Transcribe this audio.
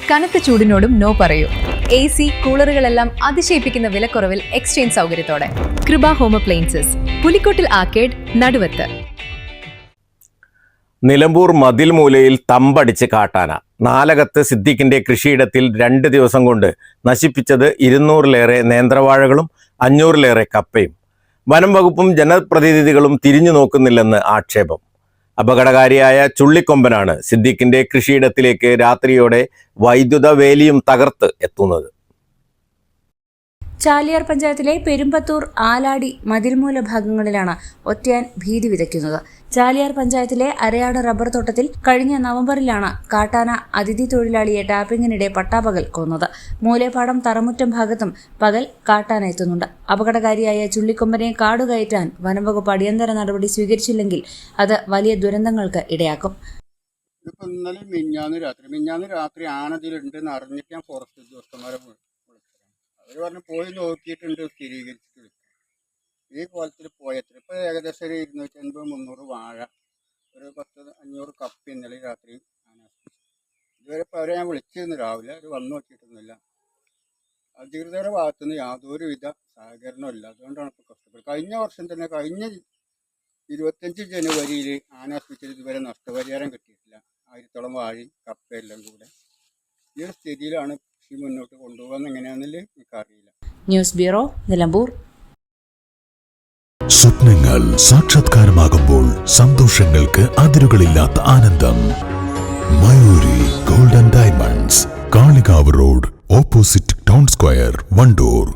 കനത്ത ചൂടിനോടും നോ പറയൂ. AC, കൂളറുകളെല്ലാം അതിശയിപ്പിക്കുന്ന വിലക്കുറവിൽ എക്സ്ചേഞ്ച് സൗകര്യത്തോടെ. കൃപ ഹോം അപ്ലയൻസസ്, പുലിക്കോട്ടിൽ ആർക്കേഡ്, നടുവത്ത്. നിലമ്പൂർ മതിൽ മൂലയിൽ തമ്പടിച്ച് കാട്ടാന. നാലകത്ത് സിദ്ദീഖിന്റെ കൃഷിയിടത്തിൽ 2 ദിവസം കൊണ്ട് നശിപ്പിച്ചത് 200-ലേറെ നേന്ത്രവാഴകളും 500-ലേറെ കപ്പയും. വനം വകുപ്പും ജനപ്രതിനിധികളും തിരിഞ്ഞു നോക്കുന്നില്ലെന്ന് ആക്ഷേപം. അപകടകാരിയായ ചുള്ളിക്കൊമ്പനാണ് സിദ്ദീഖിന്റെ കൃഷിയിടത്തിലേക്ക് രാത്രിയോടെ വൈദ്യുത വേലിയും തകർത്ത് എത്തുന്നത്. ചാലിയാർ പഞ്ചായത്തിലെ പെരുമ്പത്തൂർ, ആലാടി, മതിൽമൂല ഭാഗങ്ങളിലാണ് ഒറ്റയാൻ ഭീതി വിതയ്ക്കുന്നത്. ചാലിയാർ പഞ്ചായത്തിലെ അരയാട് റബ്ബർ തോട്ടത്തിൽ കഴിഞ്ഞ നവംബറിലാണ് കാട്ടാന അതിഥി തൊഴിലാളിയെ ടാപ്പിങ്ങിനിടെ പട്ടാപകൽ കൊന്നത്. മൂലേപ്പാടം തറമുറ്റം ഭാഗത്തും പകൽ കാട്ടാന എത്തുന്നുണ്ട്. അപകടകാരിയായ ചുള്ളിക്കൊമ്പനെ കാടുകയറ്റാൻ വനംവകുപ്പ് അടിയന്തര നടപടി സ്വീകരിച്ചില്ലെങ്കിൽ അത് വലിയ ദുരന്തങ്ങൾക്ക് ഇടയാക്കും. ഇന്നലെ മിഞ്ഞാന്ന് രാത്രി ആനതിലുണ്ടെന്ന് അറിഞ്ഞിട്ട് ഞാൻ ഫോറസ്റ്റ് ഉദ്യോഗസ്ഥന്മാരെ അവർ പറഞ്ഞു പോയി നോക്കിയിട്ടുണ്ട്, സ്ഥിരീകരിച്ചിട്ട് ഈ കോലത്തിൽ പോയത്ര ഇപ്പോൾ ഏകദേശം ഒരു 250-300 വാഴ, ഒരു 10-500 കപ്പ ഇന്നലെ രാത്രി ഇതുവരെ ഇപ്പോൾ അവരെ ഞാൻ വിളിച്ചിരുന്നു രാവിലെ. അവർ വന്നു നോക്കിയിട്ടൊന്നുമില്ല. അധികൃതരുടെ ഭാഗത്തുനിന്ന് യാതൊരുവിധ സഹകരണമില്ല. അതുകൊണ്ടാണ് ഇപ്പോൾ കഷ്ടപ്പെടുന്നത്. കഴിഞ്ഞ വർഷം തന്നെ, കഴിഞ്ഞ 25 ജനുവരിയിൽ ആനാസ്പിച്ചത് ഇതുവരെ നഷ്ടപരിഹാരം കിട്ടിയിട്ടില്ല. 1000-ഓളം വാഴയും കപ്പയെല്ലാം കൂടെ. ഈ ഒരു സ്ഥിതിയിലാണ് കൃഷി മുന്നോട്ട് കൊണ്ടുപോകാൻ എങ്ങനെയാണെന്നില്ല എനിക്കറിയില്ല. News bureau, Nilambur. സ്വപ്നങ്ങൾ സാക്ഷാത്കാരമാകുമ്പോൾ സന്തോഷങ്ങൾക്ക് അതിരുകളില്ലാത്ത ആനന്ദം. Mayuri gold and diamonds, Kalikavu road, opposite town square, Wandoor.